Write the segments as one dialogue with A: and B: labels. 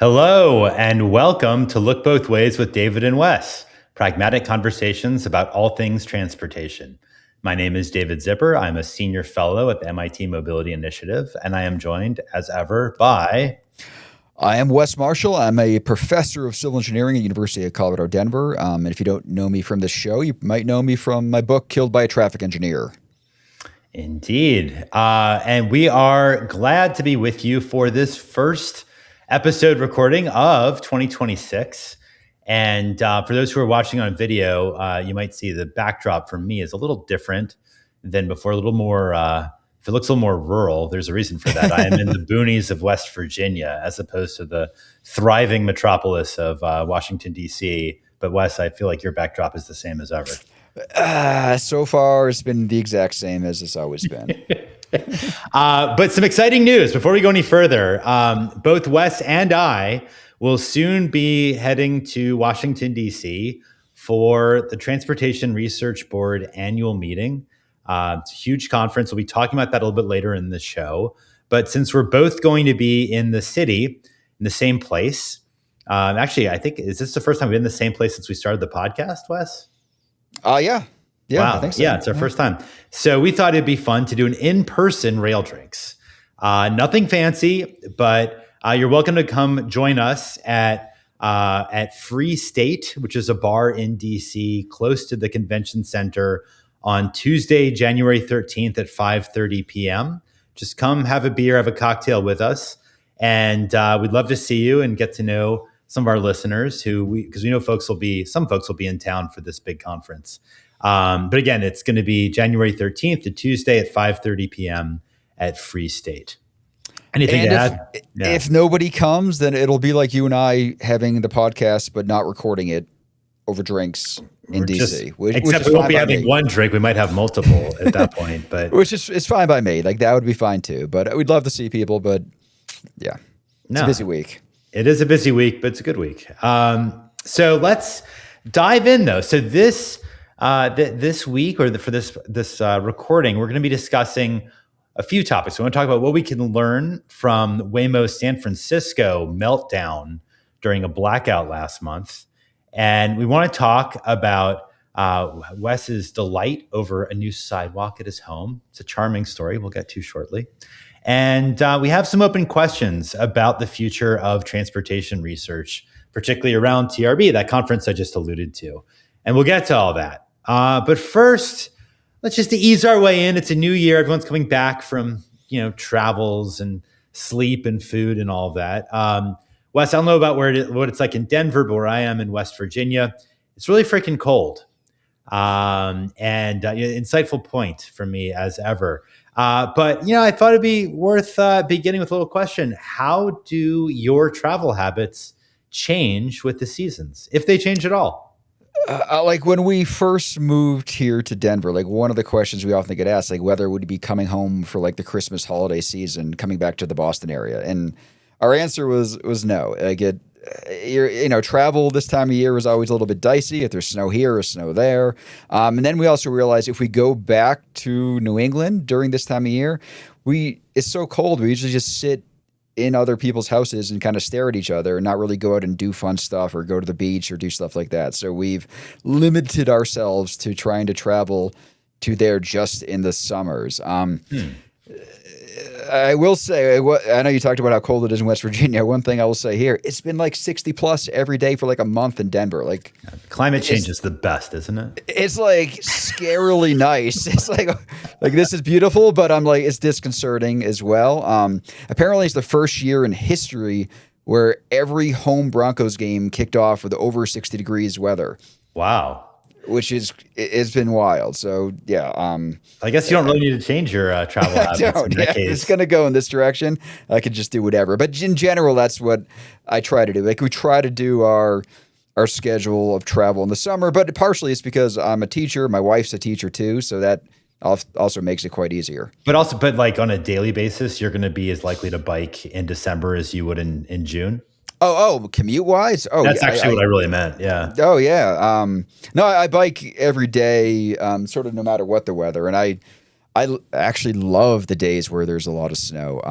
A: Hello, and welcome to Look Both Ways with David and Wes, pragmatic conversations about all things transportation. My name is David Zipper. I'm a senior fellow at the MIT Mobility Initiative, and I am joined, as ever, by...
B: I am Wes Marshall. I'm a professor of civil engineering at the University of Colorado, Denver. And if you don't know me from this show, you might know me from my book, Killed by a Traffic Engineer.
A: Indeed. And we are glad to be with you for this first episode recording of 2026. And for those who are watching on video, you might see the backdrop for me is a little different than before, a little more, if it looks a little more rural, there's a reason for that. I am in the boonies of West Virginia as opposed to the thriving metropolis of Washington, D.C. But Wes, I feel like your backdrop is the same as ever.
B: So far, it's been the exact same as it's always been.
A: But some exciting news before we go any further. Both Wes and I will soon be heading to Washington, D.C. for the Transportation Research Board annual meeting. It's a huge conference. We'll be talking about that a little bit later in the show. But since we're both going to be in the city, in the same place, actually, I think, is this the first time we've been in the same place since we started the podcast, Wes?
B: Yeah. Yeah,
A: wow.
B: I think so.
A: Yeah, it's our first time. So we thought it'd be fun to do an in-person rail drinks. Nothing fancy, but you're welcome to come join us at Free State, which is a bar in DC close to the convention center on Tuesday, January 13th at 5:30 p.m. Just come have a beer, have a cocktail with us. And we'd love to see you and get to know some of our listeners because we know some folks will be in town for this big conference. But again, it's going to be January 13th to Tuesday at 5:30 p.m. at Free State. Anything to add?
B: If nobody comes, then it'll be like you and I having the podcast, but not recording it over drinks in DC.
A: Except we won't be having one drink. We might have multiple at that point. But
B: it's fine by me. Like that would be fine too. But we'd love to see people. But yeah, it's a busy week.
A: It is a busy week, but it's a good week. So let's dive in though. So this week for this recording, we're going to be discussing a few topics. We want to talk about what we can learn from Waymo's San Francisco meltdown during a blackout last month. And we want to talk about Wes's delight over a new sidewalk at his home. It's a charming story we'll get to shortly. And we have some open questions about the future of transportation research, particularly around TRB, that conference I just alluded to. And we'll get to all that. But first, let's just ease our way in. It's a new year. Everyone's coming back from, travels and sleep and food and all of that. Wes, I don't know about what it's like in Denver, but where I am in West Virginia, it's really freaking cold. Insightful point for me as ever. But I thought it'd be worth beginning with a little question. How do your travel habits change with the seasons, if they change at all?
B: Like when we first moved here to Denver, like one of the questions we often get asked, like whether would be coming home for like the Christmas holiday season, coming back to the Boston area, and our answer was no. Like travel this time of year is always a little bit dicey. If there's snow here or snow there, and then we also realized if we go back to New England during this time of year, it's so cold. We usually just sit in other people's houses and kind of stare at each other and not really go out and do fun stuff or go to the beach or do stuff like that. So we've limited ourselves to trying to travel to there just in the summers. I will say, I know you talked about how cold it is in West Virginia. One thing I will say here, it's been like 60 plus every day for like a month in Denver. Like
A: climate change is the best, isn't it?
B: It's like scarily nice. It's like this is beautiful, but I'm like, it's disconcerting as well. Apparently it's the first year in history where every home Broncos game kicked off with over 60 degrees weather.
A: Wow.
B: It's been wild. So yeah.
A: I guess you don't really need to change your travel habits in that case.
B: It's going to go in this direction. I could just do whatever. But in general, that's what I try to do. Like we try to do our schedule of travel in the summer, but partially it's because I'm a teacher. My wife's a teacher too. So that also makes it quite easier.
A: But like on a daily basis, you're going to be as likely to bike in December as you would in June.
B: Oh, commute wise? Oh,
A: that's actually what I really meant. Yeah.
B: Oh, yeah. No, I bike every day, sort of no matter what the weather. And actually love the days where there's a lot of snow.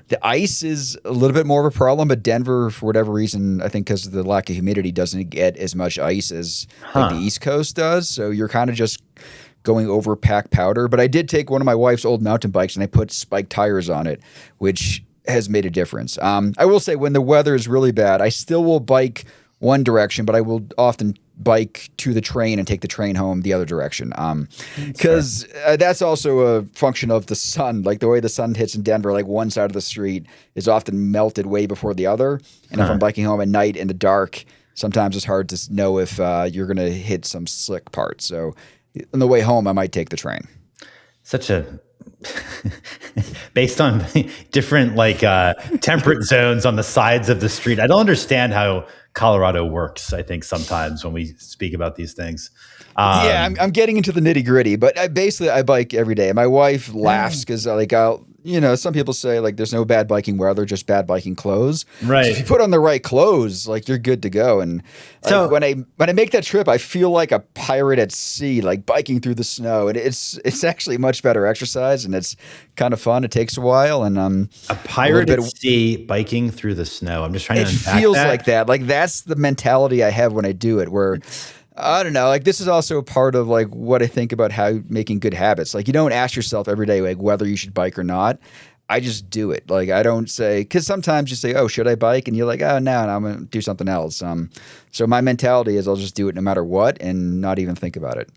B: The ice is a little bit more of a problem, but Denver, for whatever reason, I think because of the lack of humidity, doesn't get as much ice as like the East Coast does. So you're kind of just going over packed powder. But I did take one of my wife's old mountain bikes and I put spiked tires on it, which has made a difference. I will say when the weather is really bad, I still will bike one direction, but I will often bike to the train and take the train home the other direction. Because that's also a function of the sun. Like the way the sun hits in Denver, like one side of the street is often melted way before the other. And if I'm biking home at night in the dark, sometimes it's hard to know if you're going to hit some slick parts. So on the way home, I might take the train.
A: Such a based on different like temperate zones on the sides of the street. I don't understand how Colorado works. I think sometimes when we speak about these things.
B: I'm getting into the nitty gritty, but I bike every day. My wife laughs because some people say like there's no bad biking weather, just bad biking clothes.
A: Right.
B: So if you put on the right clothes, like you're good to go. And so when I make that trip, I feel like a pirate at sea, like biking through the snow. And it's actually much better exercise, and it's kind of fun. It takes a while, and
A: a pirate at sea biking through the snow. I'm just trying to unpack that. It feels
B: like that. Like that's the mentality I have when I do it. Where I don't know. Like this is also a part of like what I think about how making good habits. Like you don't ask yourself every day like whether you should bike or not. I just do it. Like I don't say, because sometimes you say, "Oh, should I bike?" and you're like, "Oh, no, I'm gonna do something else." So my mentality is I'll just do it no matter what and not even think about it.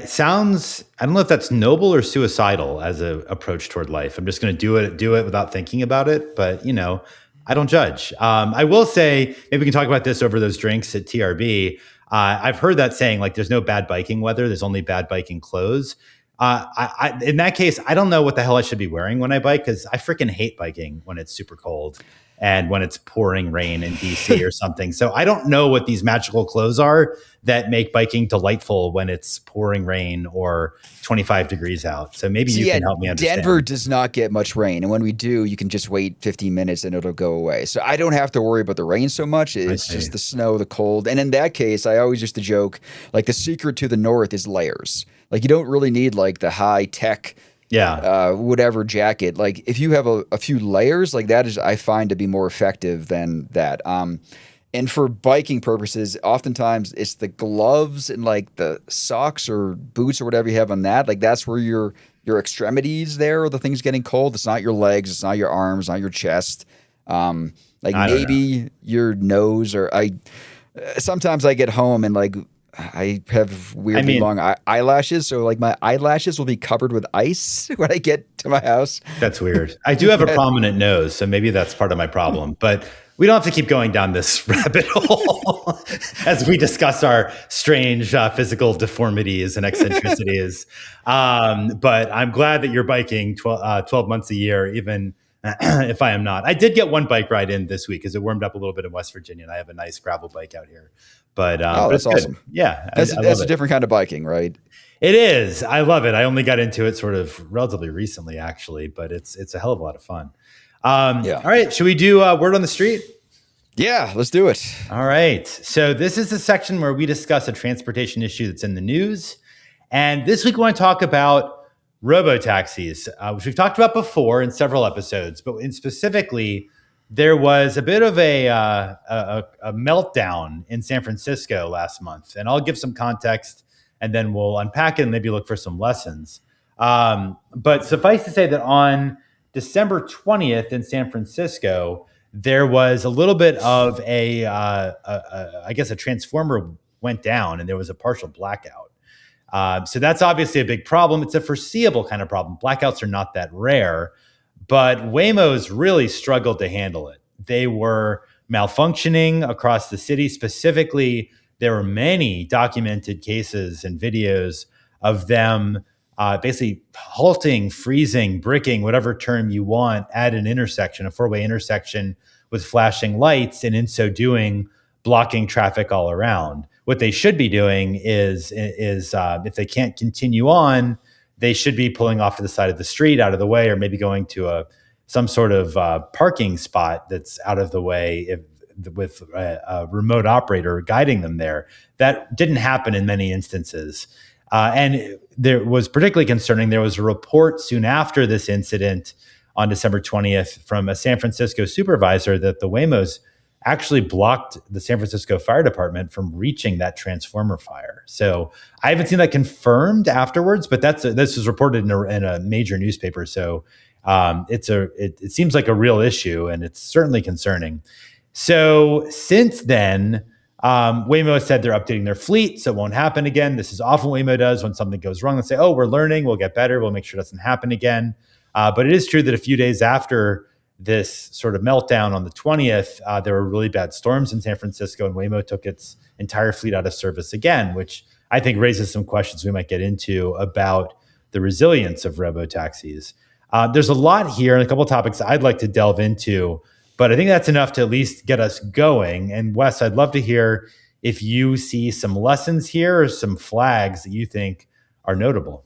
A: Sounds. I don't know if that's noble or suicidal as a approach toward life. I'm just going to do it without thinking about it. But I don't judge. I will say maybe we can talk about this over those drinks at TRB. I've heard that saying like there's no bad biking weather. There's only bad biking clothes. In that case, I don't know what the hell I should be wearing when I bike because I freaking hate biking when it's super cold and when it's pouring rain in DC or something. So I don't know what these magical clothes are that make biking delightful when it's pouring rain or 25 degrees out. So maybe you can help me understand.
B: Denver does not get much rain. And when we do, you can just wait 15 minutes and it'll go away. So I don't have to worry about the rain so much. It's just the snow, the cold. And in that case, I always used to joke, like the secret to the north is layers. Like you don't really need like the high tech whatever jacket. Like if you have a few layers, like that is I find to be more effective than that. And for biking purposes, oftentimes it's the gloves and like the socks or boots or whatever you have on that. Like that's where your extremities there are the things getting cold. It's not your legs, it's not your arms, not your chest. Like maybe your nose or sometimes I get home and like I have weirdly long eyelashes, so like my eyelashes will be covered with ice when I get to my house.
A: That's weird. I do have a prominent nose, so maybe that's part of my problem. But we don't have to keep going down this rabbit hole as we discuss our strange physical deformities and eccentricities. But I'm glad that you're biking 12 months a year, even if I am not. I did get one bike ride in this week because it warmed up a little bit in West Virginia, and I have a nice gravel bike out here. But
B: that's awesome.
A: Yeah,
B: that's a different kind of biking, right?
A: It is. I love it. I only got into it sort of relatively recently, actually, but it's a hell of a lot of fun. All right, should we do word on the street?
B: Yeah, let's do it.
A: All right. So this is the section where we discuss a transportation issue that's in the news, and this week we want to talk about robotaxis, which we've talked about before in several episodes, but specifically. There was a bit of a meltdown in San Francisco last month, and I'll give some context, and then we'll unpack it and maybe look for some lessons. But suffice to say that on December 20th in San Francisco, there was a little bit of I guess a transformer went down, and there was a partial blackout. So that's obviously a big problem. It's a foreseeable kind of problem. Blackouts are not that rare. But Waymo's really struggled to handle it. They were malfunctioning across the city. Specifically, there were many documented cases and videos of them basically halting, freezing, bricking, whatever term you want, at an intersection, a four-way intersection with flashing lights, and in so doing, blocking traffic all around. What they should be doing is if they can't continue on, they should be pulling off to the side of the street, out of the way, or maybe going to some sort of parking spot that's out of the way with a remote operator guiding them there. That didn't happen in many instances. And there was particularly concerning. There was a report soon after this incident on December 20th from a San Francisco supervisor that the Waymos actually blocked the San Francisco Fire Department from reaching that transformer fire. So I haven't seen that confirmed afterwards, but this was reported in a major newspaper. So it seems like a real issue, and it's certainly concerning. So since then, Waymo has said they're updating their fleet, so it won't happen again. This is often what Waymo does when something goes wrong. They say, "Oh, we're learning. We'll get better. We'll make sure it doesn't happen again." But it is true that a few days after this sort of meltdown on the 20th, there were really bad storms in San Francisco, and Waymo took its entire fleet out of service again, which I think raises some questions we might get into about the resilience of robotaxis. There's a lot here and a couple of topics I'd like to delve into, but I think that's enough to at least get us going. And Wes, I'd love to hear if you see some lessons here or some flags that you think are notable.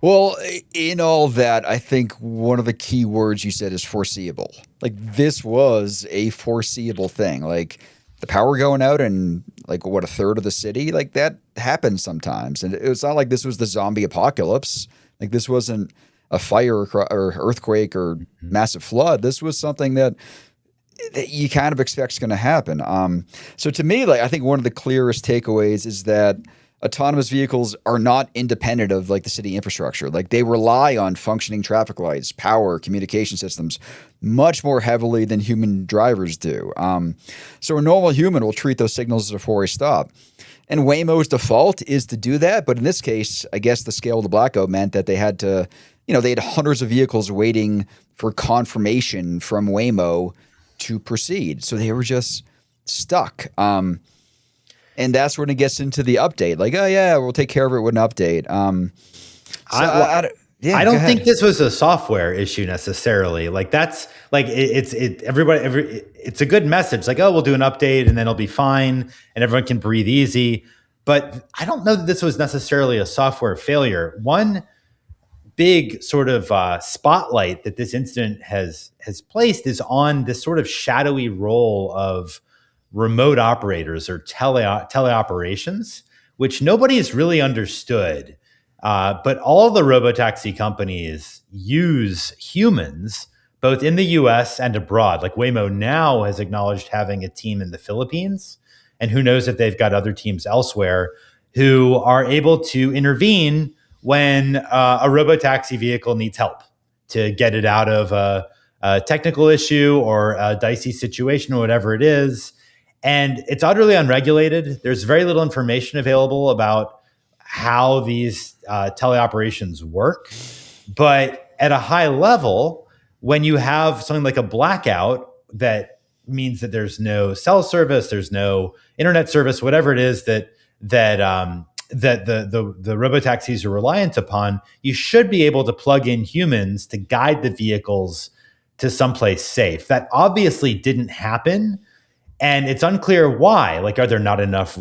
B: Well, in all that, I think one of the key words you said is foreseeable. Like, this was a foreseeable thing. Like, the power going out in, like, what, a third of the city? Like, that happens sometimes. And it's not like this was the zombie apocalypse. Like, this wasn't a fire or earthquake or massive flood. This was something that you kind of expect is going to happen. So to me, like, I think one of the clearest takeaways is that autonomous vehicles are not independent of like the city infrastructure. Like, they rely on functioning traffic lights, power, communication systems much more heavily than human drivers do. So a normal human will treat those signals as a four-way stop. And Waymo's default is to do that. But in this case, I guess the scale of the blackout meant that they had to, they had hundreds of vehicles waiting for confirmation from Waymo to proceed. So they were just stuck. And that's when it gets into the update. Like, oh yeah, we'll take care of it with an update.
A: I don't think this was a software issue necessarily. Like, that's like it's a good message. Like, oh, we'll do an update and then it'll be fine and everyone can breathe easy. But I don't know that this was necessarily a software failure. One big sort of spotlight that this incident has placed is on this sort of shadowy role of remote operators or teleoperations, which nobody has really understood. But all the robotaxi companies use humans, both in the US and abroad. Like, Waymo now has acknowledged having a team in the Philippines, and who knows if they've got other teams elsewhere who are able to intervene when a robotaxi vehicle needs help to get it out of a technical issue or a dicey situation or whatever it is. And it's utterly unregulated. There's very little information available about how these teleoperations work. But at a high level, when you have something like a blackout, that means that there's no cell service, there's no internet service, whatever it is that the robotaxis are reliant upon, you should be able to plug in humans to guide the vehicles to someplace safe. That obviously didn't happen. And it's unclear why. Like, are there not enough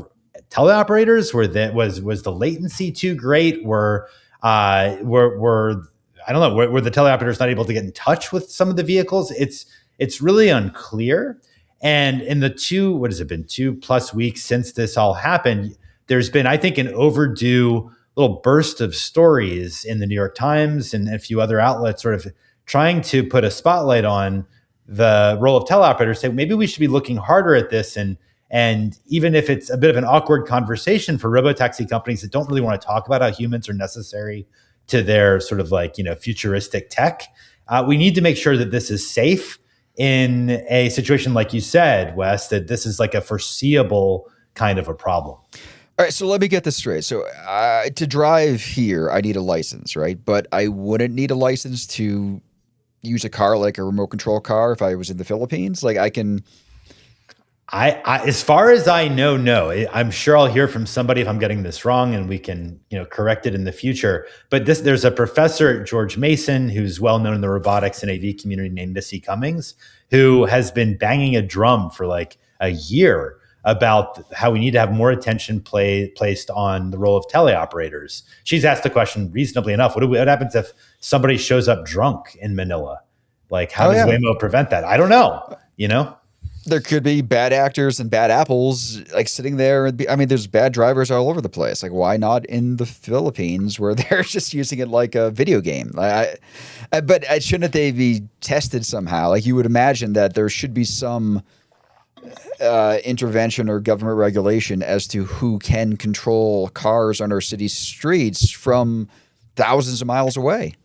A: teleoperators? Was the latency too great? Were I don't know, were the teleoperators not able to get in touch with some of the vehicles? It's really unclear. And in the 2+ weeks since this all happened, there's been, I think, an overdue little burst of stories in the New York Times and a few other outlets sort of trying to put a spotlight on the role of teleoperators. Say, maybe we should be looking harder at this. And even if it's a bit of an awkward conversation for robotaxi companies that don't really want to talk about how humans are necessary to their sort of like, futuristic tech, we need to make sure that this is safe in a situation, like you said, Wes, that this is like a foreseeable kind of a problem.
B: All right, so let me get this straight. So to drive here, I need a license, right? But I wouldn't need a license to use a car like a remote control car if I was in the Philippines. Like,
A: I as far as I know, no. I'm sure I'll hear from somebody if I'm getting this wrong, and we can, correct it in the future. But there's a professor at George Mason who's well known in the robotics and AV community named Missy Cummings, who has been banging a drum for like a year about how we need to have more attention placed on the role of teleoperators. She's asked the question reasonably enough: what happens if somebody shows up drunk in Manila? Like, how does Waymo prevent that? I don't know.
B: There could be bad actors and bad apples like sitting there. I mean, there's bad drivers all over the place. Like, why not in the Philippines where they're just using it like a video game? But shouldn't they be tested somehow? Like, you would imagine that there should be some intervention or government regulation as to who can control cars on our city streets from thousands of miles away.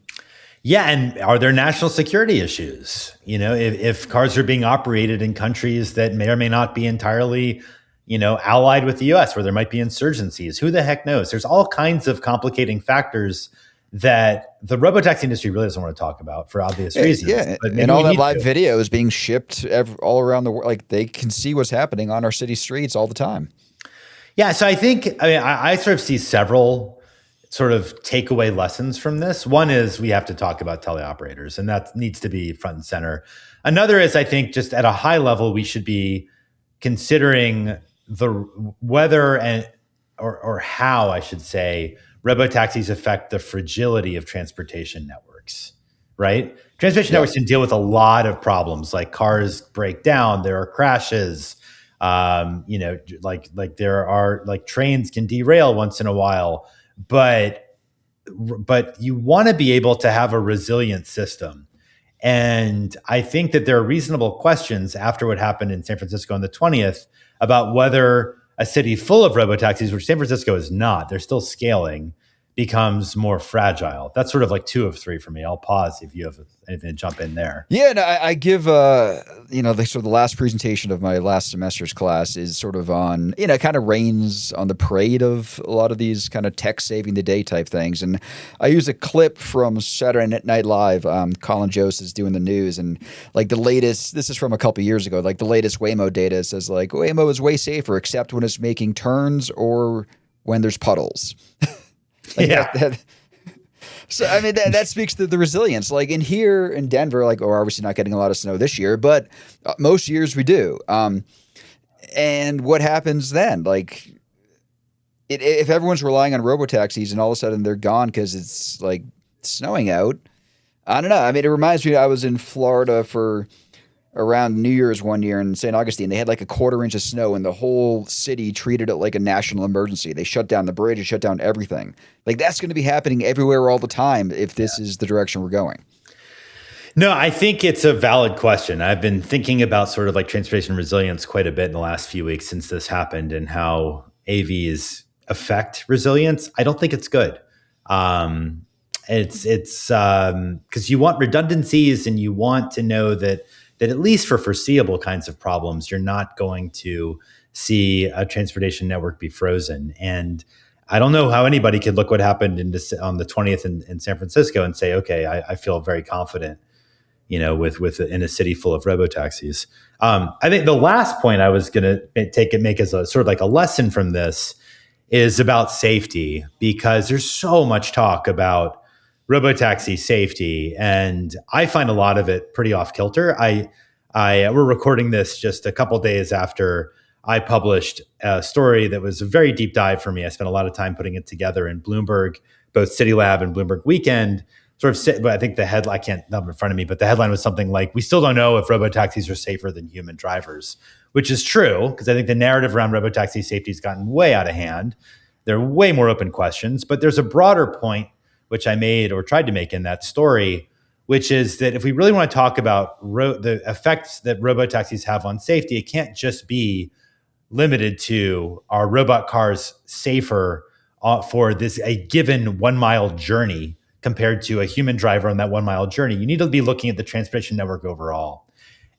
A: Yeah, and are there national security issues? If cars are being operated in countries that may or may not be entirely, allied with the U.S., where there might be insurgencies, who the heck knows? There's all kinds of complicating factors that the robotaxi industry really doesn't want to talk about for obvious reasons.
B: Yeah, and all that live video is being shipped all around the world. Like, they can see what's happening on our city streets all the time.
A: Yeah, so I sort of see several sort of takeaway lessons from this. One is we have to talk about teleoperators, and that needs to be front and center. Another is, I think, just at a high level, we should be considering the whether or how, I should say, robotaxis affect the fragility of transportation networks, right? Transportation networks can deal with a lot of problems, like cars break down, there are crashes, like there are, like, trains can derail once in a while. But you want to be able to have a resilient system. And I think that there are reasonable questions after what happened in San Francisco on the 20th about whether a city full of robotaxis, which San Francisco is not, they're still scaling, becomes more fragile. That's sort of like 2 of 3 for me. I'll pause if you have anything to jump in there.
B: Yeah, and I give the last presentation of my last semester's class is sort of on, kind of rains on the parade of a lot of these kind of tech saving the day type things. And I use a clip from Saturday Night Live. Colin Jost is doing the news, and like the latest, this is from a couple years ago, like the latest Waymo data says like Waymo is way safer except when it's making turns or when there's puddles. So, I mean, that speaks to the resilience. Like, in here in Denver, like, we're obviously not getting a lot of snow this year, but most years we do. And what happens then? Like, if everyone's relying on robotaxis and all of a sudden they're gone because it's, like, snowing out, I don't know. I mean, it reminds me, I was in Florida for around New Year's one year in St. Augustine. They had like a 1/4 inch of snow and the whole city treated it like a national emergency. They shut down the bridge, shut down everything. Like, that's going to be happening everywhere all the time if this is the direction we're going.
A: No, I think it's a valid question. I've been thinking about sort of like transportation resilience quite a bit in the last few weeks since this happened and how AVs affect resilience. I don't think it's good. It's because you want redundancies and you want to know that at least for foreseeable kinds of problems, you're not going to see a transportation network be frozen. And I don't know how anybody could look what happened on the 20th in San Francisco and say, okay, I feel very confident, with in a city full of robotaxis. I think the last point I was going to make as a sort of like a lesson from this is about safety, because there's so much talk about robotaxi safety, and I find a lot of it pretty off kilter. We're recording this just a couple days after I published a story that was a very deep dive for me. I spent a lot of time putting it together in Bloomberg, both City Lab and Bloomberg Weekend. But I think the headline, I can't have it in front of me, but the headline was something like, "We still don't know if robotaxis are safer than human drivers," which is true, because I think the narrative around robotaxi safety has gotten way out of hand. There are way more open questions, but there's a broader point which I made or tried to make in that story, which is that if we really want to talk about the effects that robotaxis have on safety, it can't just be limited to are robot cars safer for a given 1 mile journey compared to a human driver on that 1 mile journey. You need to be looking at the transportation network overall.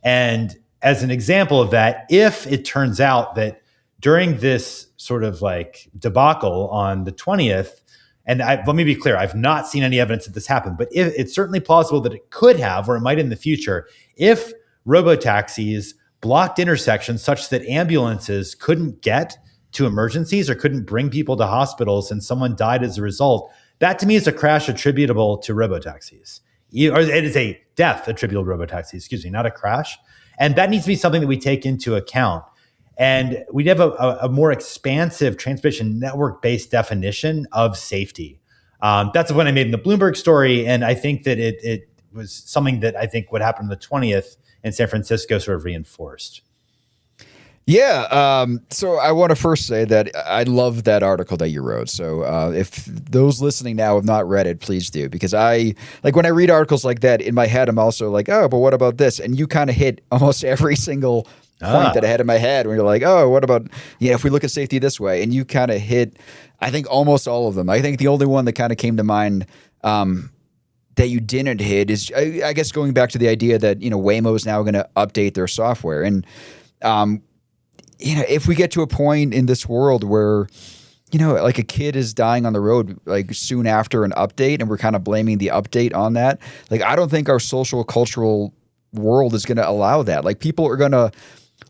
A: And as an example of that, if it turns out that during this sort of like debacle on the 20th, and let me be clear, I've not seen any evidence that this happened, but it's certainly plausible that it could have, or it might in the future, if robotaxis blocked intersections such that ambulances couldn't get to emergencies or couldn't bring people to hospitals and someone died as a result. That to me is a crash attributable to robotaxis. Or it is a death attributable to robotaxis, not a crash. And that needs to be something that we take into account. And we'd have a more expansive transportation network-based definition of safety. That's the point I made in the Bloomberg story. And I think that it was something that I think what happened on the 20th in San Francisco sort of reinforced.
B: Yeah. So I want to first say that I love that article that you wrote. So if those listening now have not read it, please do. Because when I read articles like that in my head, I'm also like, oh, but what about this? And you kind of hit almost every single point that I had in my head when you're like, oh, what about, if we look at safety this way? And you kind of hit, I think, almost all of them. I think the only one that kind of came to mind that you didn't hit is, I guess, going back to the idea that, Waymo is now going to update their software. And, if we get to a point in this world where, like a kid is dying on the road, like soon after an update, and we're kind of blaming the update on that, like, I don't think our social cultural world is going to allow that. Like, people are going to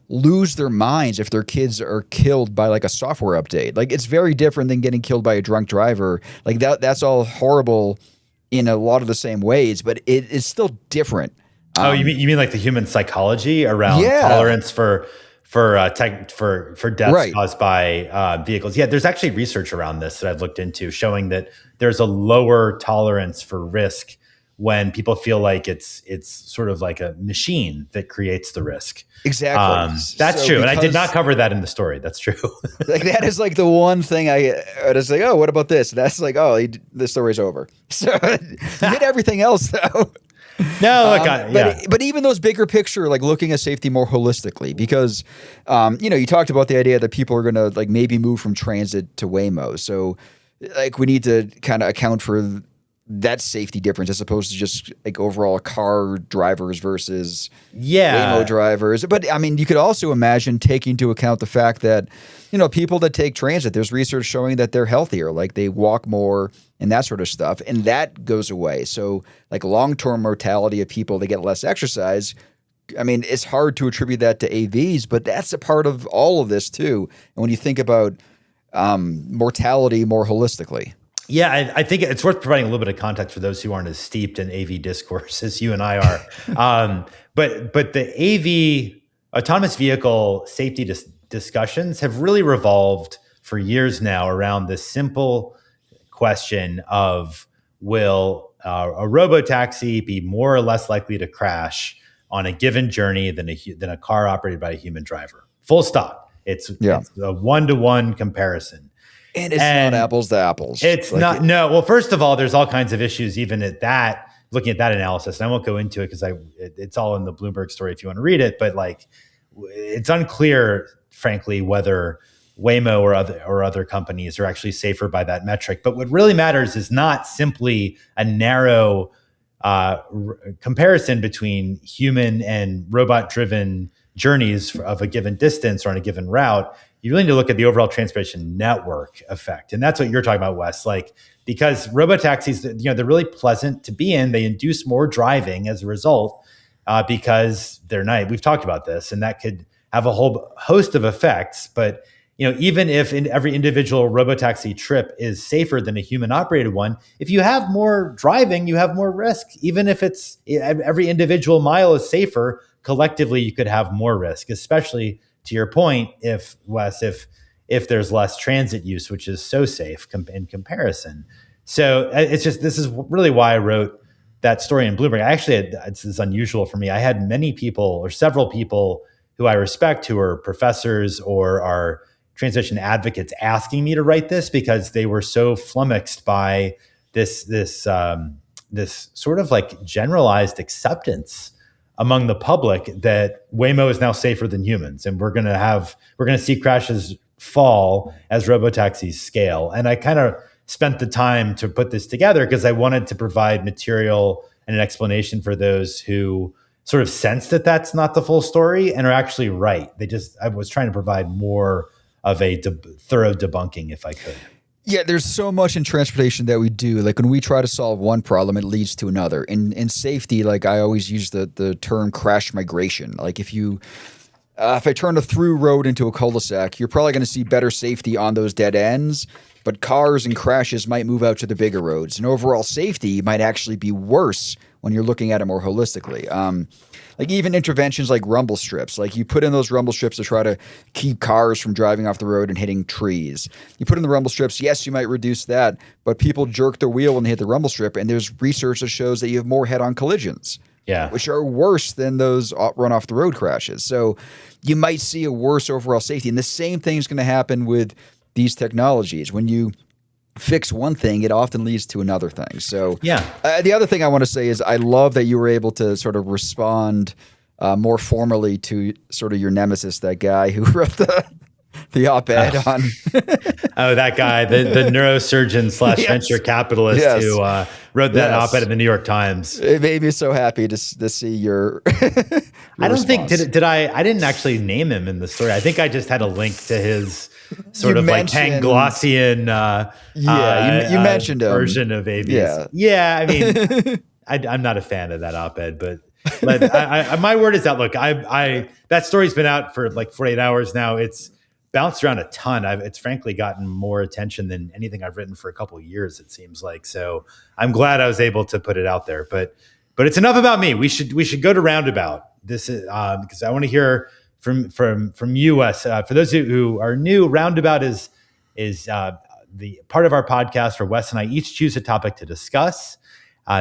B: lose their minds if their kids are killed by like a software update. Like, it's very different than getting killed by a drunk driver. Like that's all horrible in a lot of the same ways, but it is still different.
A: You mean like the human psychology around tolerance for deaths caused by vehicles? Yeah, there's actually research around this that I've looked into showing that there's a lower tolerance for risk when people feel like it's sort of like a machine that creates the risk.
B: Exactly.
A: That's true. And I did not cover that in the story. That's true.
B: Like, that is like the one thing I was like, oh, what about this? And that's like, oh, the story's over. So you hit everything else though.
A: No, look,
B: but even those bigger picture, like looking at safety more holistically, because, you talked about the idea that people are going to like maybe move from transit to Waymo. So like we need to kind of account for that safety difference as opposed to just like overall car drivers versus Waymo drivers. But I mean, you could also imagine taking into account the fact that, people that take transit, there's research showing that they're healthier, like they walk more and that sort of stuff. And that goes away. So like long-term mortality of people that get less exercise, I mean, it's hard to attribute that to AVs, but that's a part of all of this too. And when you think about mortality more holistically.
A: Yeah, I think it's worth providing a little bit of context for those who aren't as steeped in AV discourse as you and I are. But the AV autonomous vehicle safety discussions have really revolved for years now around this simple question of will a robotaxi be more or less likely to crash on a given journey than a car operated by a human driver? Full stop. It's a one-to-one comparison.
B: And it's not apples to apples.
A: It's like not. No. Well, first of all, there's all kinds of issues even at that, looking at that analysis. And I won't go into it because it's all in the Bloomberg story if you want to read it. But like, it's unclear, frankly, whether Waymo or other companies are actually safer by that metric. But what really matters is not simply a narrow comparison between human and robot-driven journeys of a given distance or on a given route. You really need to look at the overall transportation network effect. And that's what you're talking about, Wes. Like, because robotaxis, they're really pleasant to be in. They induce more driving as a result because they're nice. We've talked about this, and that could have a whole host of effects. But, even if every individual robotaxi trip is safer than a human operated one, if you have more driving, you have more risk. Even if it's every individual mile is safer, collectively, you could have more risk, especially to your point, if there's less transit use, which is so safe in comparison. So this is really why I wrote that story in Bloomberg. I actually this is unusual for me. I had many people or several people who I respect who are professors or are transition advocates asking me to write this because they were so flummoxed by this sort of like generalized acceptance among the public that Waymo is now safer than humans, and we're going to see crashes fall as robotaxis scale. And I kind of spent the time to put this together because I wanted to provide material and an explanation for those who sort of sense that that's not the full story and are actually right. I was trying to provide more of a thorough debunking if I could.
B: Yeah, there's so much in transportation that we do. Like when we try to solve one problem, it leads to another. In safety, like I always use the term crash migration. Like if I turn a through road into a cul-de-sac, you're probably going to see better safety on those dead ends, but cars and crashes might move out to the bigger roads. And overall safety might actually be worse when you're looking at it more holistically. Like even interventions like rumble strips, like you put in those rumble strips to try to keep cars from driving off the road and hitting trees. You put in the rumble strips, yes, you might reduce that, but people jerk their wheel when they hit the rumble strip, and there's research that shows that you have more head-on collisions.
A: Yeah.
B: which are worse than those run off the road crashes. So you might see a worse overall safety. And the same thing is going to happen with these technologies. When you fix one thing, it often leads to another thing. So
A: Yeah.
B: The other thing I want to say is I love that you were able to sort of respond more formally to sort of your nemesis, that guy who wrote the op-ed on.
A: Oh, that guy, the neurosurgeon /
B: Yes.
A: venture capitalist
B: Yes.
A: who wrote that
B: Yes.
A: op-ed in the New York Times.
B: It made me so happy to see your.
A: I don't think
B: response.
A: did I didn't actually name him in the story. I think I just had a link to his sort of like Panglossian
B: you mentioned him.
A: version of AVs. I mean, I'm not a fan of that op-ed, but my word is out. Look, I that story's been out for like 48 hours now. It's bounced around a ton. It's frankly gotten more attention than anything I've written for a couple of years, it seems like. So I'm glad I was able to put it out there. But it's enough about me. We should go to Roundabout. This is because I want to hear from you, Wes. For those who are new, Roundabout is the part of our podcast where Wes and I each choose a topic to discuss.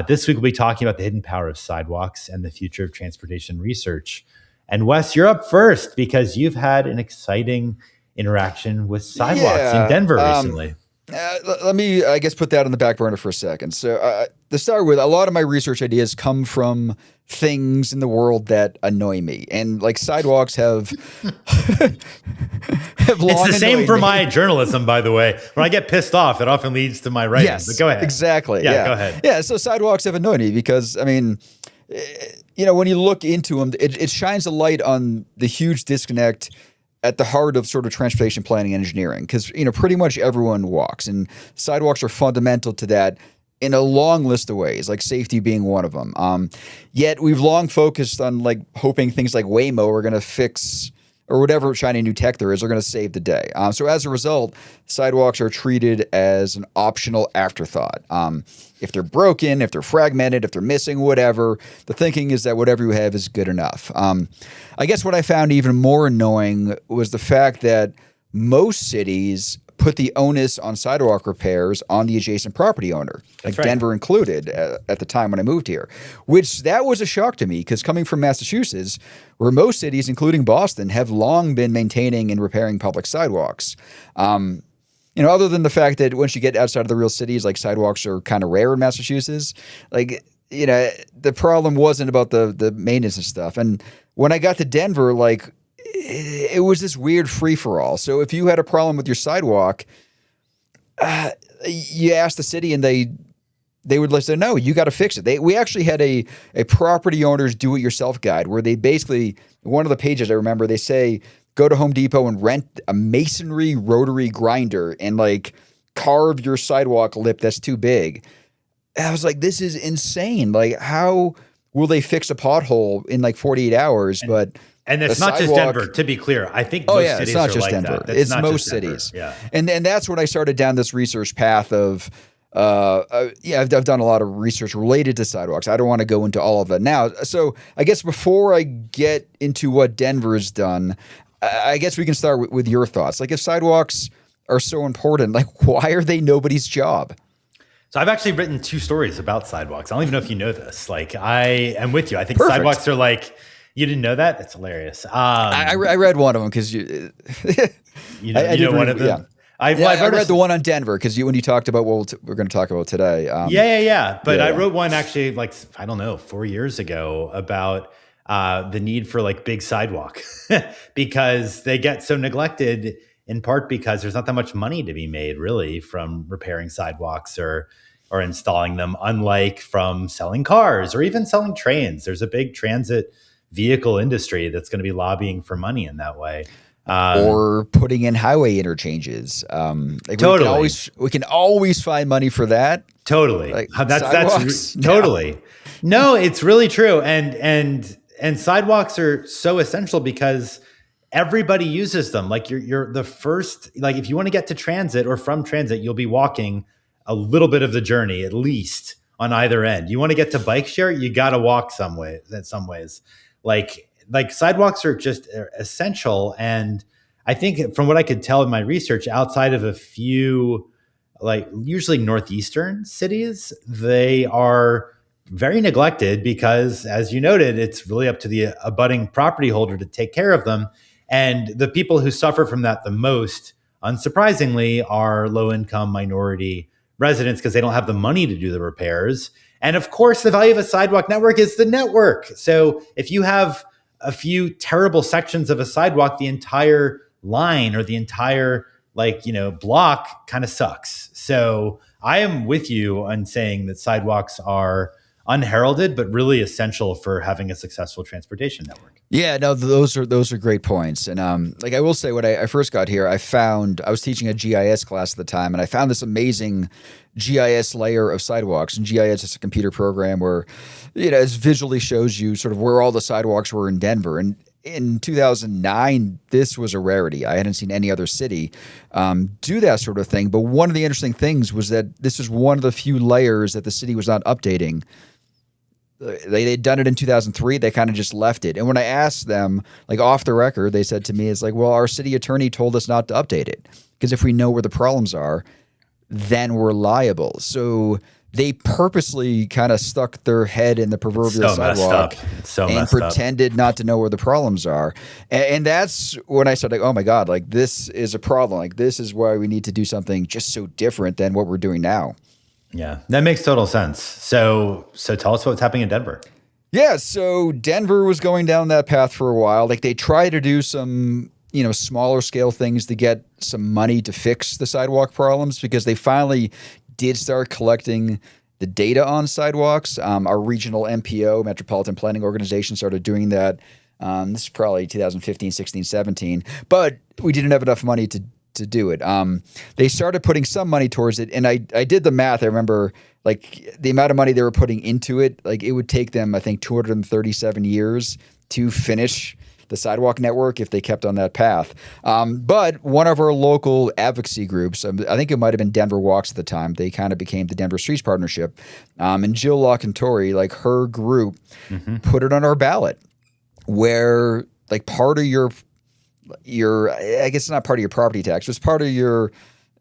A: This week we'll be talking about the hidden power of sidewalks and the future of transportation research. And Wes, you're up first because you've had an exciting interaction with sidewalks in Denver recently.
B: Let me, I guess, put that on the back burner for a second. So to start with, a lot of my research ideas come from things in the world that annoy me. And like sidewalks have long
A: It's the same for
B: me.
A: my journalism, by the way. When I get pissed off, it often leads to my writing.
B: Yes,
A: but go ahead.
B: Exactly.
A: Yeah, go ahead.
B: Yeah, so sidewalks have annoyed me because, I mean, when you look into them, it shines a light on the huge disconnect at the heart of sort of transportation planning and engineering, because pretty much everyone walks, and sidewalks are fundamental to that in a long list of ways, like safety being one of them. Yet we've long focused on like hoping things like Waymo are going to fix, or whatever shiny new tech there is, are going to save the day. So as a result, sidewalks are treated as an optional afterthought. If they're broken, if they're fragmented, if they're missing, whatever, the thinking is that whatever you have is good enough. I guess what I found even more annoying was the fact that most cities put the onus on sidewalk repairs on the adjacent property owner, like Denver included at the time when I moved here, which that was a shock to me because coming from Massachusetts, where most cities, including Boston, have long been maintaining and repairing public sidewalks. Other than the fact that once you get outside of the real cities, like sidewalks are kind of rare in Massachusetts, the problem wasn't about the maintenance and stuff. And when I got to Denver, like, it was this weird free-for-all. So if you had a problem with your sidewalk, you asked the city and they would let you know, you got to fix it. We actually had a property owner's do-it-yourself guide where they basically, one of the pages I remember, they say, go to Home Depot and rent a masonry rotary grinder and like carve your sidewalk lip that's too big. And I was like, this is insane. Like, how will they fix a pothole in like 48 hours?
A: And it's not just Denver, to be clear. I think most cities
B: it's not
A: are
B: just
A: like
B: Denver.
A: that.
B: It's most cities.
A: Yeah.
B: And that's when I started down this research path of, I've done a lot of research related to sidewalks. I don't want to go into all of it now. So I guess before I get into what Denver has done, I guess we can start with your thoughts. Like, if sidewalks are so important, like, why are they nobody's job?
A: So I've actually written 2 stories about sidewalks. I don't even know if you know this. Like, I am with you. I think
B: Perfect.
A: sidewalks are like, you didn't know that? That's hilarious.
B: I read one of them because you
A: know one of them?
B: Yeah. I read the one on Denver because when you talked about what we're going to talk about today.
A: Yeah. But I wrote one actually, like, I don't know, 4 years ago about the need for like big sidewalk because they get so neglected, in part because there's not that much money to be made really from repairing sidewalks or installing them, unlike from selling cars or even selling trains. There's a big transit vehicle industry that's going to be lobbying for money in that way.
B: Or putting in highway interchanges.
A: Totally.
B: We can always find money for that.
A: Totally.
B: Like
A: that's totally. No, it's really true. And sidewalks are so essential because everybody uses them. Like you're the first, like if you want to get to transit or from transit, you'll be walking a little bit of the journey, at least on either end. You want to get to bike share, you got to walk in some ways. Like sidewalks are just essential. And I think from what I could tell in my research, outside of a few, like usually northeastern cities, they are very neglected because, as you noted, it's really up to the abutting property holder to take care of them. And the people who suffer from that the most, unsurprisingly, are low-income minority residents because they don't have the money to do the repairs. And of course, the value of a sidewalk network is the network. So if you have a few terrible sections of a sidewalk, the entire line or the entire block kind of sucks. So I am with you on saying that sidewalks are unheralded, but really essential for having a successful transportation network.
B: Yeah, no, those are great points. And I will say, when I first got here, I was teaching a GIS class at the time, and I found this amazing GIS layer of sidewalks. And GIS is a computer program where it visually shows you sort of where all the sidewalks were in Denver. And in 2009, this was a rarity. I hadn't seen any other city do that sort of thing. But one of the interesting things was that this was one of the few layers that the city was not updating. They'd done it in 2003. They kind of just left it. And when I asked them, off the record, they said to me, it's well, our city attorney told us not to update it because if we know where the problems are, then we're liable. So they purposely kind of stuck their head in the proverbial sidewalk and pretended not to know where the problems are. And that's when I started, oh my God, this is a problem. This is why we need to do something just so different than what we're doing now.
A: Yeah, that makes total sense. So tell us what's happening in Denver.
B: Yeah, so Denver was going down that path for a while. They tried to do some, smaller scale things to get some money to fix the sidewalk problems because they finally did start collecting the data on sidewalks. Our regional MPO, Metropolitan Planning Organization, started doing that. This is probably 2015, 16, 17. But we didn't have enough money to do it. They started putting some money towards it. And I did the math. I remember the amount of money they were putting into it, it would take them, I think, 237 years to finish the sidewalk network if they kept on that path. But one of our local advocacy groups, I think it might have been Denver Walks at the time, they kind of became the Denver Streets Partnership. And Jill Lockentori, her group, put it on our ballot where part of your I guess it's not part of your property tax, but it's part of your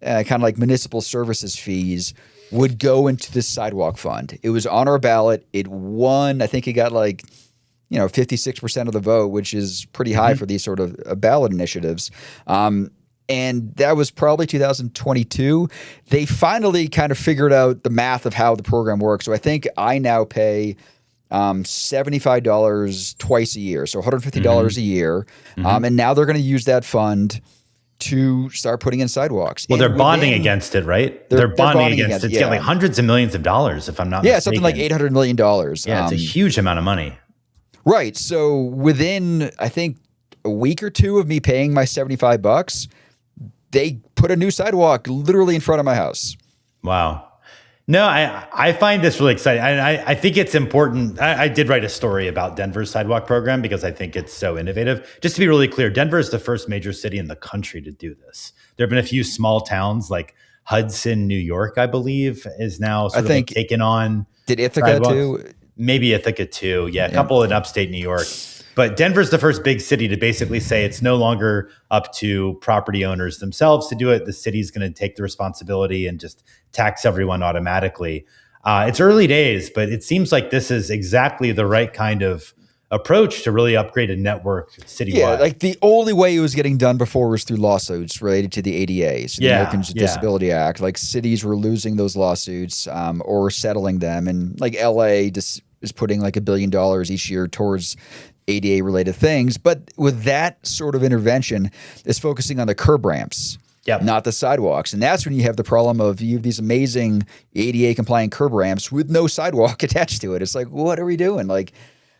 B: kind of municipal services fees would go into this sidewalk fund. It was on our ballot. It won. I think it got 56% of the vote, which is pretty high for these sort of ballot initiatives. And that was probably 2022. They finally kind of figured out the math of how the program works. So I think I now pay $75 twice a year, so $150 a year. And now they're going to use that fund to start putting in sidewalks.
A: Well, they're bonding against it, right? They're bonding against it. Yeah, hundreds of millions of dollars, if I'm not mistaken.
B: Something like $800 million.
A: Yeah, it's a huge amount of money.
B: Right. So within, I think, a week or two of me paying my $75, they put a new sidewalk literally in front of my house.
A: Wow. No, I find this really exciting. I think it's important. I did write a story about Denver's sidewalk program because I think it's so innovative. Just to be really clear, Denver is the first major city in the country to do this. There have been a few small towns like Hudson, New York, I believe, is now sort of taken on.
B: Did Ithaca
A: sidewalks.
B: too?
A: Maybe Ithaca too. Yeah, a couple in upstate New York. But Denver's the first big city to basically say it's no longer up to property owners themselves to do it. The city's going to take the responsibility and just tax everyone automatically. It's early days, but it seems like this is exactly the right kind of approach to really upgrade a network citywide.
B: Yeah, the only way it was getting done before was through lawsuits related to the ADA, so the Americans with Disability Act. Cities were losing those lawsuits or settling them. And LA just is putting $1 billion each year towards ADA-related things. But with that sort of intervention, it's focusing on the curb ramps, not the sidewalks. And that's when you have the problem of you have these amazing ADA-compliant curb ramps with no sidewalk attached to it. It's what are we doing?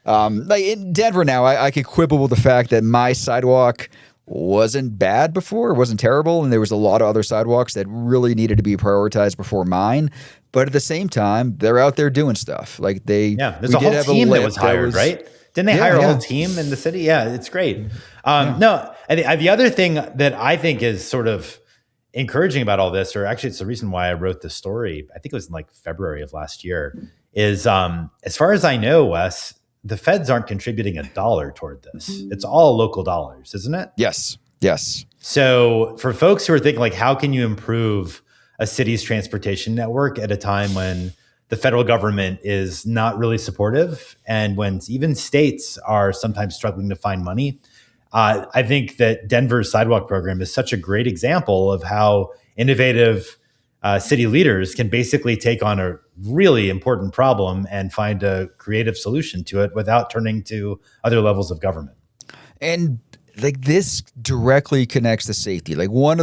B: In Denver now, I could quibble with the fact that my sidewalk wasn't bad before, it wasn't terrible, and there was a lot of other sidewalks that really needed to be prioritized before mine. But at the same time, they're out there doing stuff.
A: There's a whole team that was hired, right? Didn't they hire a whole team in the city? Yeah, it's great. No, the other thing that I think is sort of encouraging about all this, or actually it's the reason why I wrote this story, I think it was in February of last year, is as far as I know, Wes, the feds aren't contributing $1 toward this. It's all local dollars, isn't it?
B: Yes.
A: So for folks who are thinking how can you improve a city's transportation network at a time when the federal government is not really supportive, and when even states are sometimes struggling to find money. I think that Denver's sidewalk program is such a great example of how innovative city leaders can basically take on a really important problem and find a creative solution to it without turning to other levels of government.
B: And like this directly connects to safety. Like when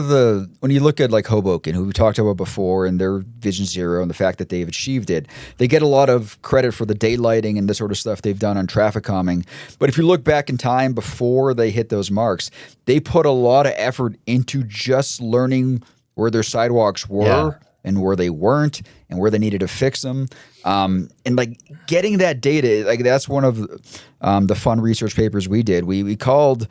B: you look at like Hoboken, who we talked about before, and their Vision Zero and the fact that they've achieved it, they get a lot of credit for the daylighting and the sort of stuff they've done on traffic calming. But if you look back in time before they hit those marks, they put a lot of effort into just learning where their sidewalks were and where they weren't and where they needed to fix them. And like getting that data, like that's one of the fun research papers we did. We called,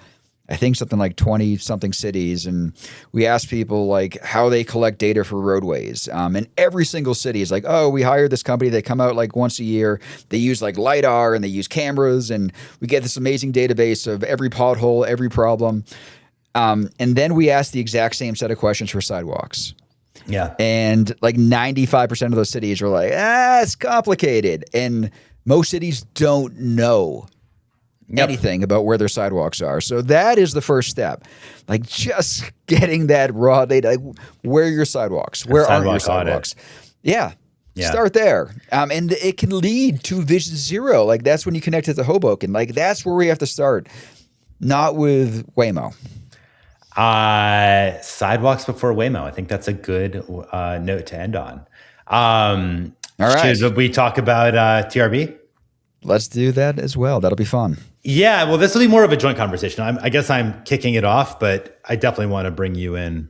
B: I think, something like 20 something cities, and we asked people like how they collect data for roadways. And every single city is like, oh, we hired this company. They come out like once a year. They use like LiDAR and they use cameras, and we get this amazing database of every pothole, every problem. And then we asked the exact same set of questions for sidewalks.
A: Yeah.
B: And like 95% of those cities were like, it's complicated. And most cities don't know anything about where their sidewalks are. So that is the first step. Like just getting that raw data, like where are your sidewalks? Where aren't your sidewalks? Yeah. Start there. And it can lead to Vision Zero. Like that's when you connect it to Hoboken. Like that's where we have to start. Not with Waymo.
A: Sidewalks before Waymo. I think that's a good note to end on. All
B: right.
A: Should we talk about TRB?
B: Let's do that as well. That'll be fun.
A: Yeah, well, this will be more of a joint conversation. I guess I'm kicking it off, but I definitely want to bring you in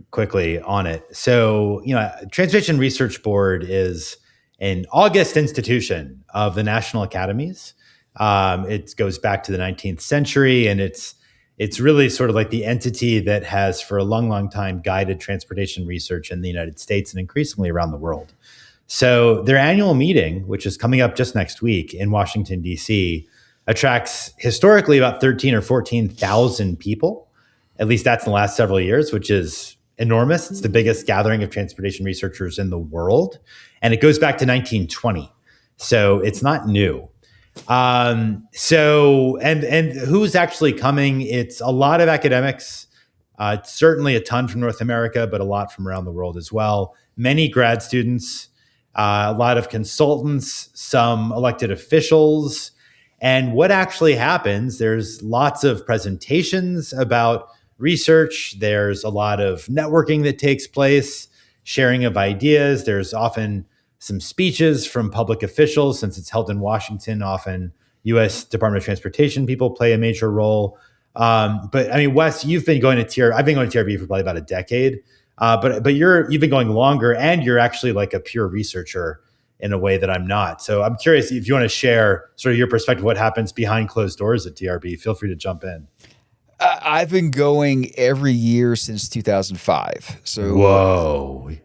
A: quickly on it. So, Transportation Research Board is an august institution of the National Academies. It goes back to the 19th century, and it's really sort of like the entity that has for a long, long time guided transportation research in the United States and increasingly around the world. So their annual meeting, which is coming up just next week in Washington, D.C., attracts historically about 13 or 14,000 people. At least that's in the last several years, which is enormous. It's the biggest gathering of transportation researchers in the world. And it goes back to 1920. So it's not new. So who's actually coming? It's a lot of academics, certainly a ton from North America, but a lot from around the world as well. Many grad students, a lot of consultants, some elected officials. And what actually happens, there's lots of presentations about research. There's a lot of networking that takes place, sharing of ideas. There's often some speeches from public officials. Since it's held in Washington, often U.S. Department of Transportation people play a major role. But I mean, Wes, you've been going to TRB. I've been going to TRB for probably about a decade. But you've been going longer, and you're actually like a pure researcher in a way that I'm not. So I'm curious if you want to share sort of your perspective, what happens behind closed doors at TRB. Feel free to jump in.
B: I've been going every year since 2005. So
A: whoa, you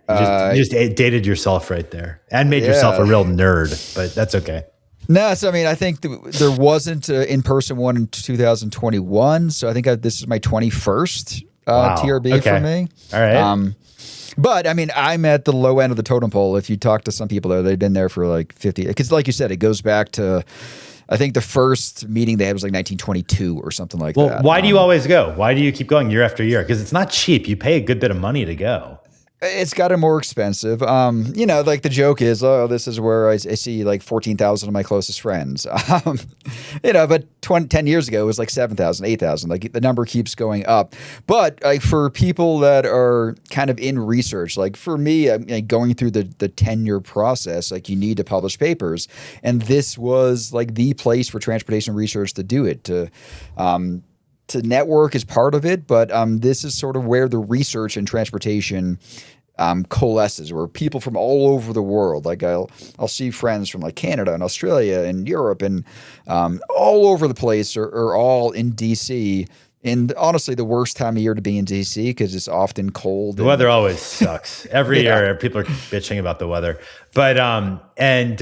A: just dated yourself right there and made yourself a real nerd, but that's okay.
B: No, so I mean, I think there wasn't an in-person one in 2021. So I think this is my 21st TRB for me.
A: All right.
B: But I mean, I'm at the low end of the totem pole. If you talk to some people there, they've been there for like 50. Because like you said, it goes back to, I think the first meeting they had was like 1922 or something like that.
A: Well, why do you always go? Why do you keep going year after year? Because it's not cheap. You pay a good bit of money to go.
B: It's gotten more expensive. Like the joke is, this is where I see like 14,000 of my closest friends. But 10 years ago, it was like 7,000, 8,000. Like the number keeps going up. But like for people that are kind of in research, like for me, going through the tenure process, like you need to publish papers. And this was like the place for transportation research to do it, to network is part of it, but this is sort of where the research in transportation coalesces, where people from all over the world, like I'll see friends from like Canada and Australia and Europe and all over the place are all in DC. And honestly, the worst time of year to be in DC because it's often cold.
A: The weather always sucks. Every year, people are bitching about the weather. But and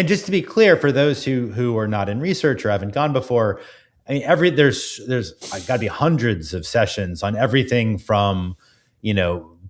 A: just to be clear, for those who are not in research or haven't gone before, I mean, there's got to be hundreds of sessions on everything from,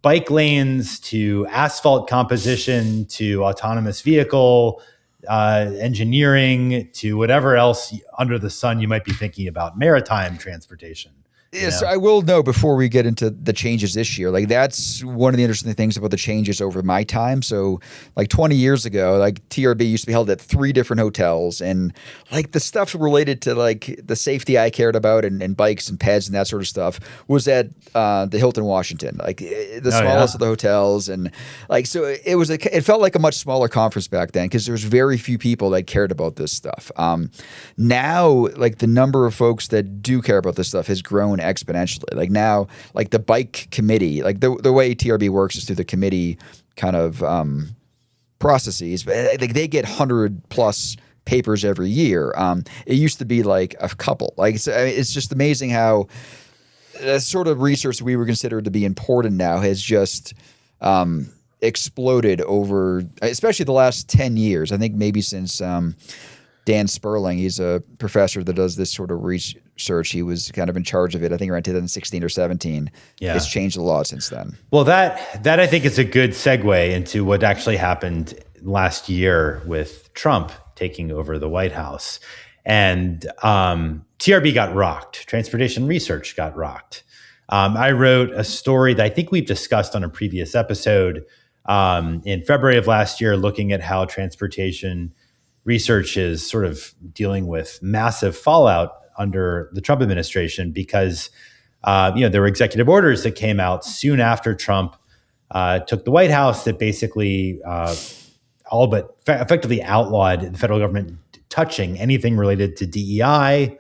A: bike lanes to asphalt composition to autonomous vehicle engineering to whatever else under the sun you might be thinking about, maritime transportation.
B: Yes, I will know before we get into the changes this year. Like that's one of the interesting things about the changes over my time. So like 20 years ago, like TRB used to be held at 3 different hotels, and like the stuff related to like the safety I cared about and bikes and peds and that sort of stuff was at the Hilton Washington, like the smallest of the hotels. And like, so it felt like a much smaller conference back then because there was very few people that cared about this stuff. Now, like the number of folks that do care about this stuff has grown exponentially. Like now, like the bike committee, like the way TRB works is through the committee kind of processes. But like they get 100+ papers every year. It used to be like a couple. Like it's just amazing how the sort of research we were considered to be important now has just exploded over, especially the last 10 years. I think maybe since Dan Sperling, he's a professor that does this sort of research. He was kind of in charge of it, I think around 2016 or 17. Yeah. It's changed a lot since then.
A: Well, that I think is a good segue into what actually happened last year with Trump taking over the White House. And TRB got rocked. Transportation research got rocked. I wrote a story that I think we've discussed on a previous episode in February of last year, looking at how transportation research is sort of dealing with massive fallout under the Trump administration because, there were executive orders that came out soon after Trump took the White House that basically all but effectively outlawed the federal government touching anything related to DEI,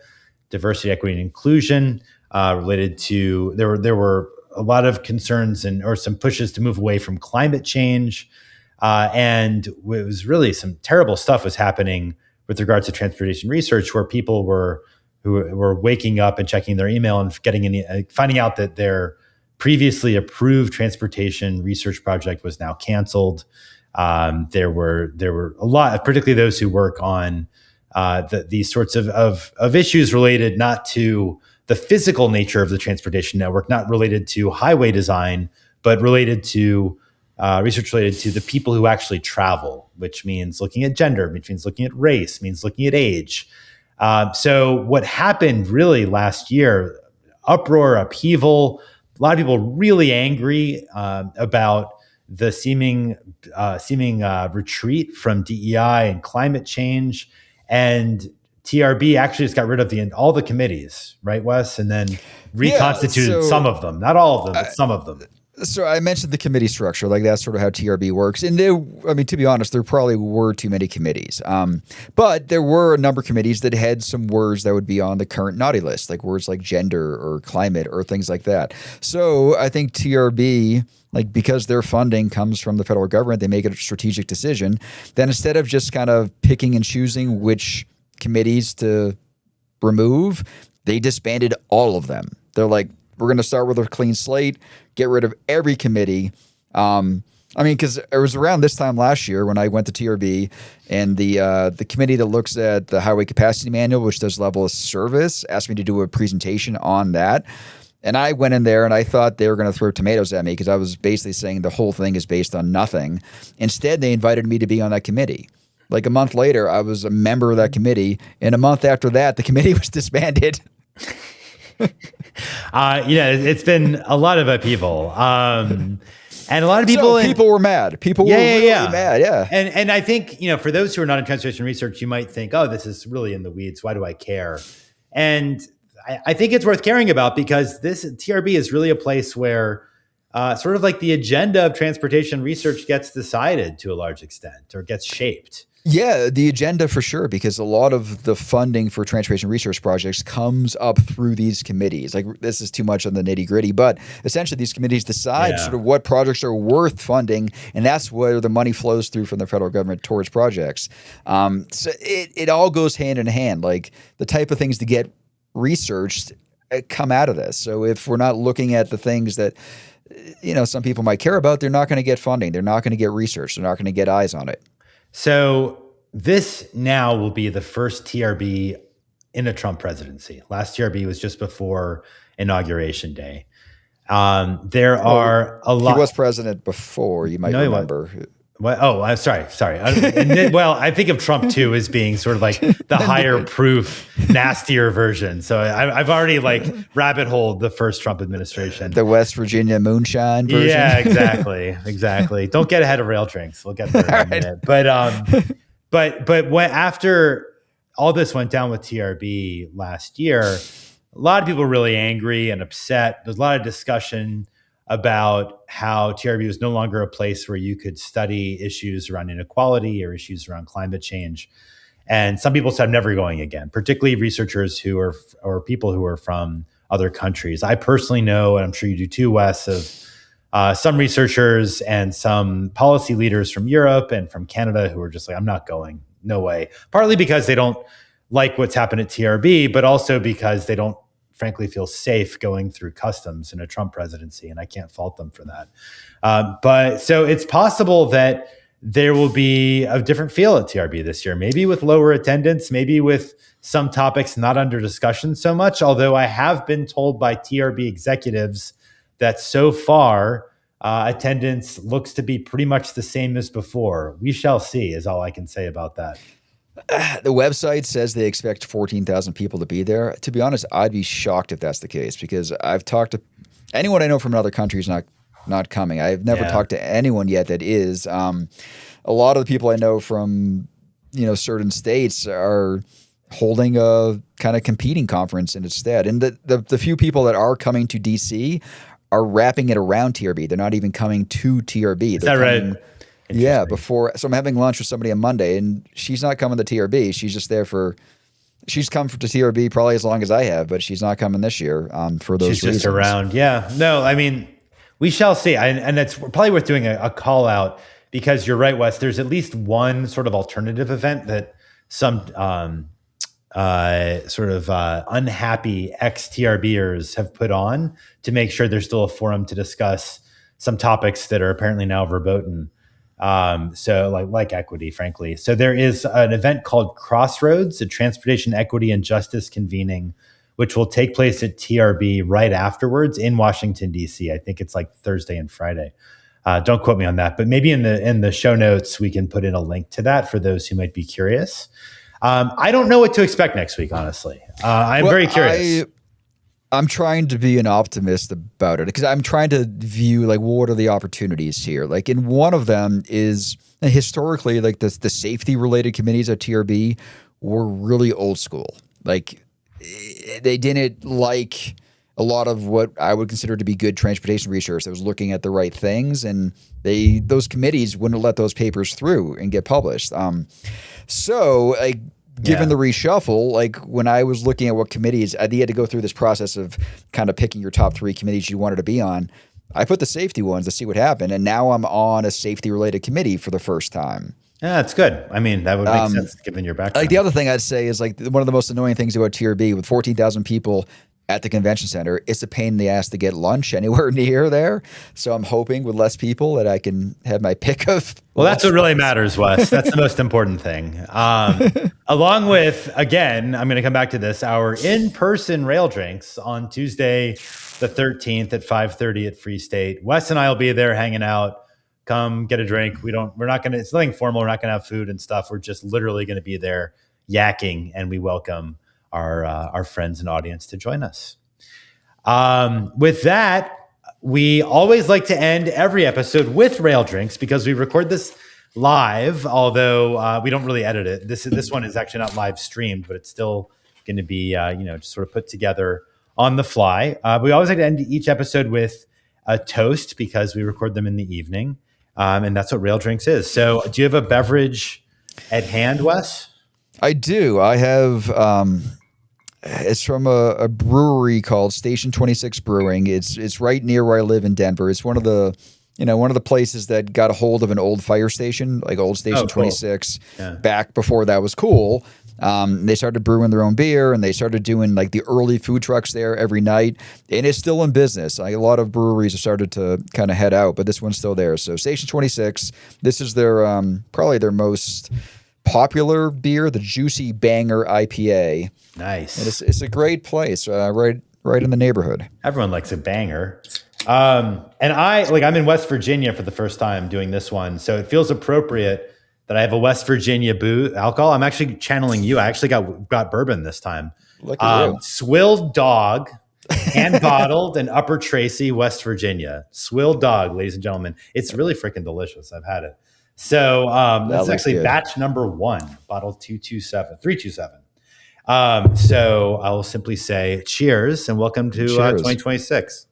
A: diversity, equity, and inclusion, related to, there were a lot of concerns or some pushes to move away from climate change. And it was really some terrible stuff was happening with regards to transportation research, where people were waking up and checking their email and finding out that their previously approved transportation research project was now canceled. There were a lot, particularly those who work on these sorts of issues related not to the physical nature of the transportation network, not related to highway design, but related to research related to the people who actually travel, which means looking at gender, which means looking at race, means looking at age. So what happened really last year, uproar, upheaval, a lot of people really angry about the seeming retreat from DEI and climate change. And TRB actually just got rid of all the committees, right, Wes? And then reconstituted some of them, not all of them, but some of them.
B: So I mentioned the committee structure, like that's sort of how TRB works. And to be honest, there probably were too many committees. But there were a number of committees that had some words that would be on the current naughty list, like words like gender or climate or things like that. So I think TRB, like because their funding comes from the federal government, they make a strategic decision. Then instead of just kind of picking and choosing which committees to remove, they disbanded all of them. They're like, we're going to start with a clean slate, get rid of every committee. Because it was around this time last year when I went to TRB, and the committee that looks at the highway capacity manual, which does level of service, asked me to do a presentation on that. And I went in there and I thought they were going to throw tomatoes at me because I was basically saying the whole thing is based on nothing. Instead, they invited me to be on that committee. Like a month later, I was a member of that committee. And a month after that, the committee was disbanded.
A: It's been a lot of upheaval. And a lot of people...
B: So people were mad. People were really mad, yeah.
A: And I think, for those who are not in transportation research, you might think, oh, this is really in the weeds. Why do I care? And I think it's worth caring about because this TRB is really a place where sort of like the agenda of transportation research gets decided to a large extent or gets shaped.
B: Yeah, the agenda for sure, because a lot of the funding for transportation research projects comes up through these committees. Like this is too much on the nitty gritty, but essentially these committees decide sort of what projects are worth funding, and that's where the money flows through from the federal government towards projects. So it all goes hand in hand. Like the type of things to get researched come out of this. So if we're not looking at the things that some people might care about, they're not going to get funding. They're not going to get research. They're not going to get eyes on it.
A: So this now will be the first TRB in a Trump presidency. Last TRB was just before Inauguration Day. There are a lot.
B: He was president before, you might remember.
A: What? Oh, I'm sorry. Well, I think of Trump too as being sort of like the higher proof, nastier version. So I've already like rabbit holed the first Trump administration.
B: The West Virginia moonshine version.
A: Yeah, exactly. Don't get ahead of rail drinks. We'll get there in a minute. But when after all this went down with TRB last year, a lot of people were really angry and upset. There's a lot of discussion about how TRB was no longer a place where you could study issues around inequality or issues around climate change. And some people said, I'm never going again, particularly researchers who are, or people who are from other countries. I personally know, and I'm sure you do too, Wes, of some researchers and some policy leaders from Europe and from Canada who are just like, I'm not going, no way. Partly because they don't like what's happened at TRB, but also because they don't frankly feel safe going through customs in a Trump presidency, and I can't fault them for that. But so it's possible that there will be a different feel at TRB this year, maybe with lower attendance, maybe with some topics not under discussion so much, although I have been told by TRB executives that so far attendance looks to be pretty much the same as before. We shall see is all I can say about that.
B: The website says they expect 14,000 people to be there. To be honest, I'd be shocked if that's the case, because I've talked to anyone I know from another country is not coming. I've never talked to anyone yet that is. A lot of the people I know from certain states are holding a kind of competing conference instead. And the few people that are coming to DC are wrapping it around TRB. They're not even coming to TRB.
A: Is that right?
B: Yeah, before. So I'm having lunch with somebody on Monday, and she's not coming to TRB. She's just there she's come to TRB probably as long as I have, but she's not coming this year for those reasons.
A: She's just around. Yeah. No, I mean, we shall see. And it's probably worth doing a call out, because you're right, Wes. There's at least one sort of alternative event that some unhappy ex-TRBers have put on to make sure there's still a forum to discuss some topics that are apparently now verboten. So like equity, frankly. So there is an event called Crossroads, a transportation equity and justice convening, which will take place at TRB right afterwards in Washington, DC. I think it's like Thursday and Friday. Don't quote me on that, but maybe in the show notes, we can put in a link to that for those who might be curious. I don't know what to expect next week, honestly. I'm very curious.
B: I'm trying to be an optimist about it, because I'm trying to view what are the opportunities here. And one of them is historically, the safety related committees at TRB were really old school. They didn't like a lot of what I would consider to be good transportation research that was looking at the right things, and those committees wouldn't let those papers through and get published. Given the reshuffle, when I was looking at what committees, I had to go through this process of kind of picking your top 3 committees you wanted to be on. I put the safety ones to see what happened, and now I'm on a safety-related committee for the first time.
A: Yeah, that's good. I mean, that would make sense given your background.
B: The other thing I'd say is one of the most annoying things about TRB with 14,000 people at the convention center, it's a pain in the ass to get lunch anywhere near there. So I'm hoping with less people that I can have my pick of.
A: Well, that's what really matters, Wes. That's the most important thing. Along with, again, I'm going to come back to this, our in-person rail drinks on Tuesday, the 13th at 5:30 at Free State. Wes and I will be there hanging out. Come get a drink. It's nothing formal. We're not going to have food and stuff. We're just literally going to be there yakking, and we welcome our friends and audience to join us. With that, we always like to end every episode with rail drinks, because we record this live, although we don't really edit it. This one is actually not live streamed, but it's still going to be just sort of put together on the fly. We always like to end each episode with a toast, because we record them in the evening, and that's what rail drinks is. So, do you have a beverage at hand, Wes?
B: I do. I have. It's from a brewery called Station 26 Brewing. It's right near where I live in Denver. It's one of the places that got a hold of an old fire station, like old Station 26, back before that was cool. They started brewing their own beer, and they started doing the early food trucks there every night, and it's still in business. A lot of breweries have started to kind of head out, but this one's still there. So Station 26, this is their probably their most popular beer, the Juicy Banger IPA.
A: Nice.
B: And it's a great place, right in the neighborhood.
A: Everyone likes a banger. And I'm in West Virginia for the first time doing this one. So it feels appropriate that I have a West Virginia alcohol. I'm actually channeling you. I actually got bourbon this time.
B: Look at you.
A: Swilled Dog, hand bottled in Upper Tracy, West Virginia. Swilled Dog, ladies and gentlemen. It's really freaking delicious. I've had it. So that's actually good. Batch number 1, bottle 327. So I will simply say cheers and welcome to 2026.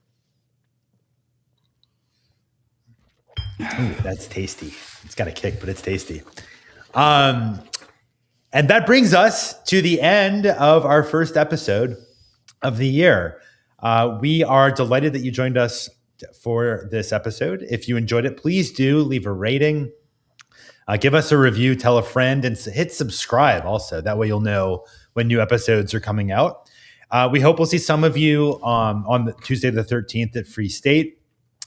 A: Ooh, that's tasty. It's got a kick, but it's tasty. And that brings us to the end of our first episode of the year. We are delighted that you joined us for this episode. If you enjoyed it, please do leave a rating, give us a review, tell a friend, and hit subscribe also. That way you'll know when new episodes are coming out. We hope we'll see some of you on the Tuesday the 13th at Free State.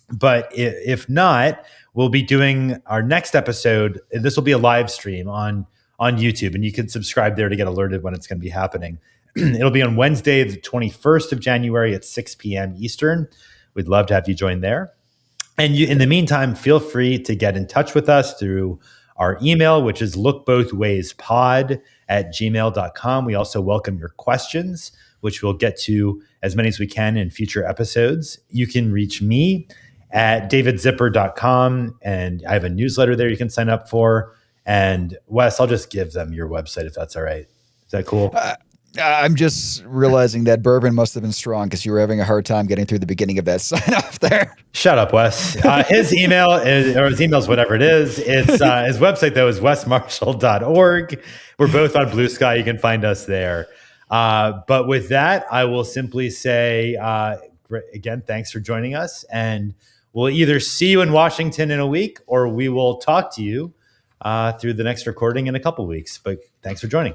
A: But if not, we'll be doing our next episode. This will be a live stream on YouTube, and you can subscribe there to get alerted when it's going to be happening. It'll be on Wednesday, the 21st of January at 6 p.m. Eastern. We'd love to have you join there. And in the meantime, feel free to get in touch with us through our email, which is lookbothwayspod@gmail.com. We also welcome your questions, which we'll get to as many as we can in future episodes. You can reach me at davidzipper.com, and I have a newsletter there you can sign up for. And Wes, I'll just give them your website if that's all right. Is that cool?
B: I'm just realizing that bourbon must have been strong because you were having a hard time getting through the beginning of that sign off there.
A: Shut up, Wes. His email is whatever it is. It's his website though is wesmarshall.org. We're both on Blue Sky. You can find us there. But with that, I will simply say again, thanks for joining us, and we'll either see you in Washington in a week or we will talk to you through the next recording in a couple weeks. But thanks for joining.